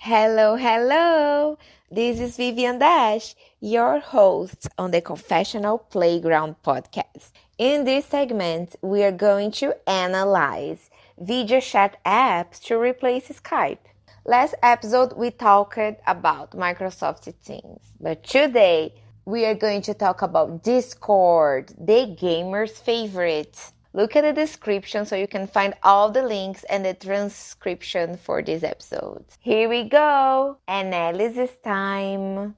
Hello, hello! This is Vivian Dash, your host on the Confessional Playground Podcast. In this segment, we are going to analyze video chat apps to replace Skype. Last episode, we talked about Microsoft Teams, but today, we are going to talk about Discord, the gamer's favorite. Look at the description so you can find all the links and the transcription for this episode. Here we go! Analysis time!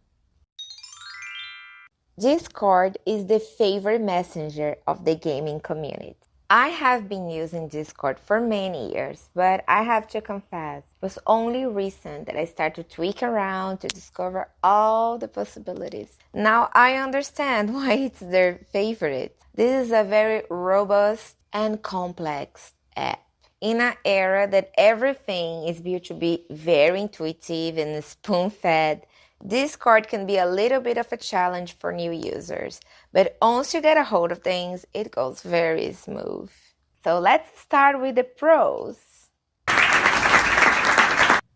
Discord is the favorite messenger of the gaming community. I have been using Discord for many years, but I have to confess, it was only recent that I started to tweak around to discover all the possibilities. Now I understand why it's their favorite. This is a very robust and complex app. In an era that everything is built to be very intuitive and spoon-fed, Discord can be a little bit of a challenge for new users, but once you get a hold of things, it goes very smooth. So let's start with the pros.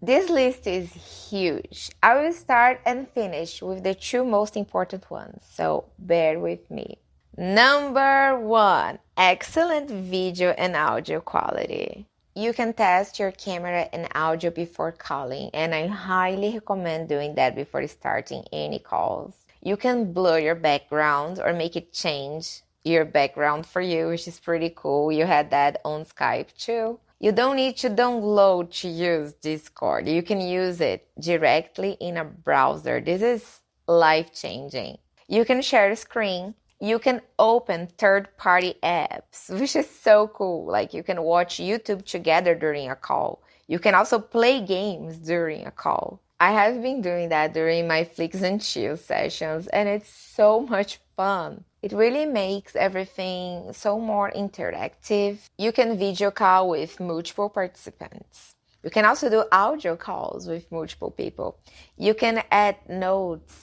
This list is huge. I will start and finish with the two most important ones, so bear with me. Number 1, excellent video and audio quality. You can test your camera and audio before calling, and I highly recommend doing that before starting any calls. You can blur your background or make it change your background for you, which is pretty cool. You had that on Skype too. You don't need to download to use Discord. You can use it directly in a browser. This is life-changing. You can share a screen. You can open third-party apps, which is so cool. Like you can watch YouTube together during a call. You can also play games during a call. I have been doing that during my Flix and Chill sessions, and it's so much fun. It really makes everything so more interactive. You can video call with multiple participants. You can also do audio calls with multiple people. You can add notes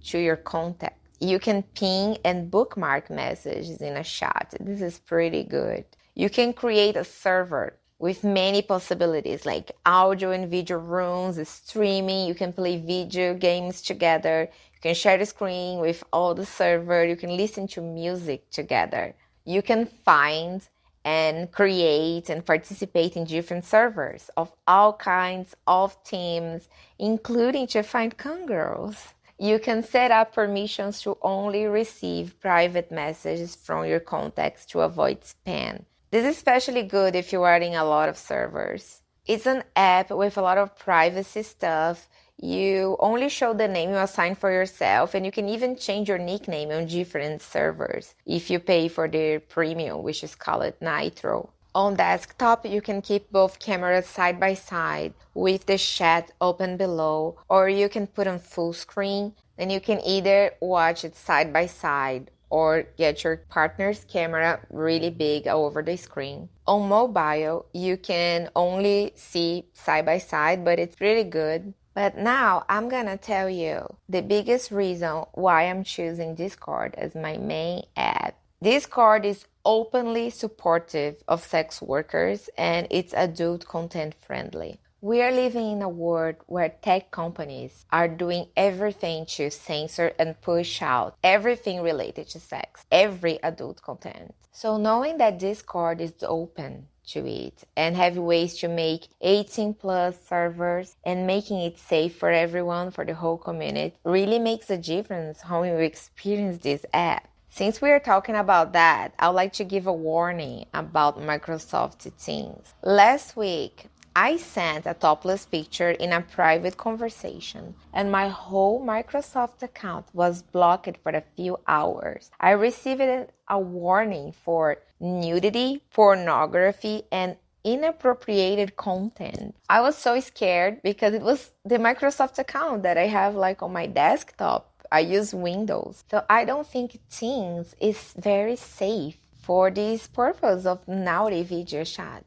to your contact. You can ping and bookmark messages in a chat. This is pretty good. You can create a server with many possibilities like audio and video rooms, streaming. You can play video games together. You can share the screen with all the server. You can listen to music together. You can find and create and participate in different servers of all kinds of teams, including to find camgirls. You can set up permissions to only receive private messages from your contacts to avoid spam. This is especially good if you are in a lot of servers. It's an app with a lot of privacy stuff. You only show the name you assign for yourself, and you can even change your nickname on different servers if you pay for the premium, which is called Nitro. On desktop, you can keep both cameras side by side with the chat open below, or you can put on full screen. Then you can either watch it side by side or get your partner's camera really big over the screen. On mobile, you can only see side by side, but it's really good. But now I'm gonna tell you the biggest reason why I'm choosing Discord as my main app. Discord is openly supportive of sex workers and it's adult content friendly. We are living in a world where tech companies are doing everything to censor and push out everything related to sex, every adult content. So knowing that Discord is open to it and have ways to make 18 plus servers and making it safe for everyone, for the whole community, really makes a difference how you experience this app. Since we are talking about that, I would like to give a warning about Microsoft Teams. Last week, I sent a topless picture in a private conversation, and my whole Microsoft account was blocked for a few hours. I received a warning for nudity, pornography, and inappropriated content. I was so scared because it was the Microsoft account that I have on my desktop. I use Windows. So I don't think Teams is very safe for this purpose of naughty video chat.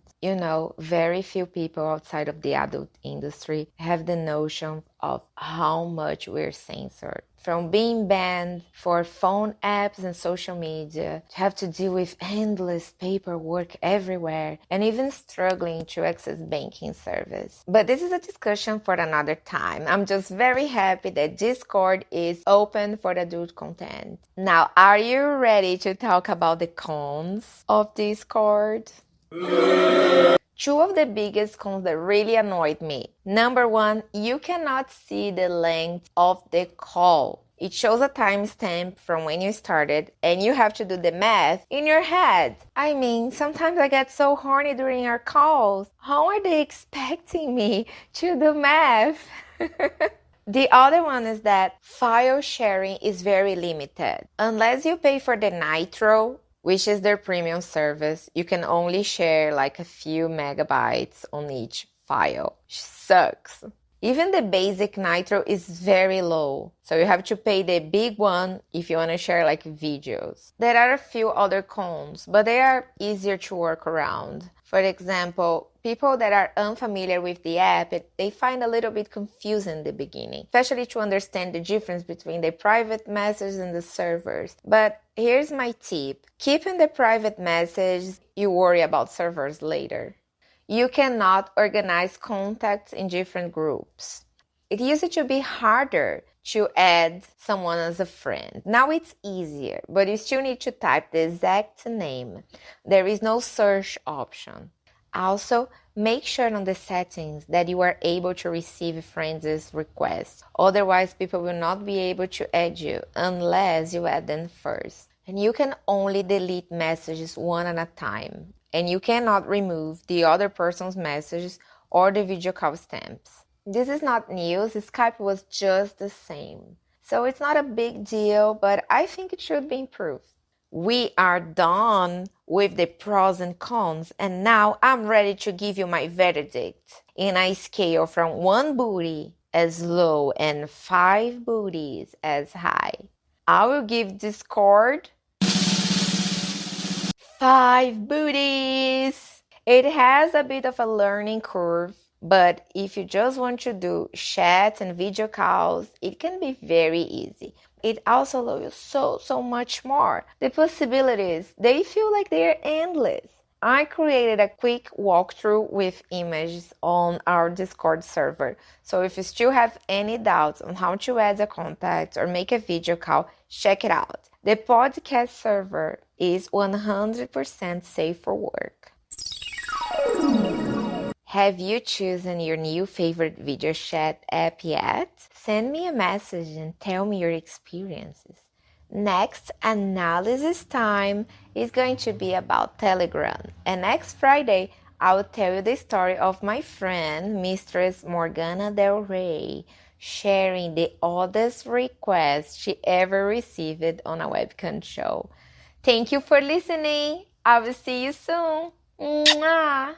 Very few people outside of the adult industry have the notion of how much we're censored. From being banned for phone apps and social media, to have to deal with endless paperwork everywhere, and even struggling to access banking service. But this is a discussion for another time. I'm just very happy that Discord is open for adult content. Now, are you ready to talk about the cons of Discord? Two of the biggest cons that really annoyed me. Number one, you cannot see the length of the call. It shows a timestamp from when you started, and you have to do the math in your head. I mean, sometimes I get so horny during our calls. How are they expecting me to do math? The other one is that file sharing is very limited. Unless you pay for the Nitro, which is their premium service, you can only share like a few megabytes on each file. Sucks. Even the basic Nitro is very low, so you have to pay the big one if you want to share like videos. There are a few other cons, but they are easier to work around. For example, people that are unfamiliar with the app, they find a little bit confusing in the beginning, especially to understand the difference between the private message and the servers. But here's my tip. Keep in the private message, you worry about servers later. You cannot organize contacts in different groups. It used to be harder to add someone as a friend. Now it's easier, but you still need to type the exact name. There is no search option. Also, make sure on the settings that you are able to receive friends' requests. Otherwise, people will not be able to add you unless you add them first. And you can only delete messages one at a time. And you cannot remove the other person's messages or the video call stamps. This is not news. Skype was just the same. So it's not a big deal, but I think it should be improved. We are done with the pros and cons, and now I'm ready to give you my verdict in a scale from 1 booty as low and 5 booties as high. I will give Discord 5 booties. It has a bit of a learning curve, but if you just want to do chats and video calls, it can be very easy. It also allows you so much more. The possibilities, they feel like they're endless. I created a quick walkthrough with images on our Discord server. So if you still have any doubts on how to add a contact or make a video call, check it out. The podcast server is 100% safe for work. Have you chosen your new favorite video chat app yet? Send me a message and tell me your experiences. Next analysis time is going to be about Telegram. And next Friday, I will tell you the story of my friend, Mistress Morgana DelRay, sharing the oddest request she ever received on a webcam show. Thank you for listening. I will see you soon. Mwah!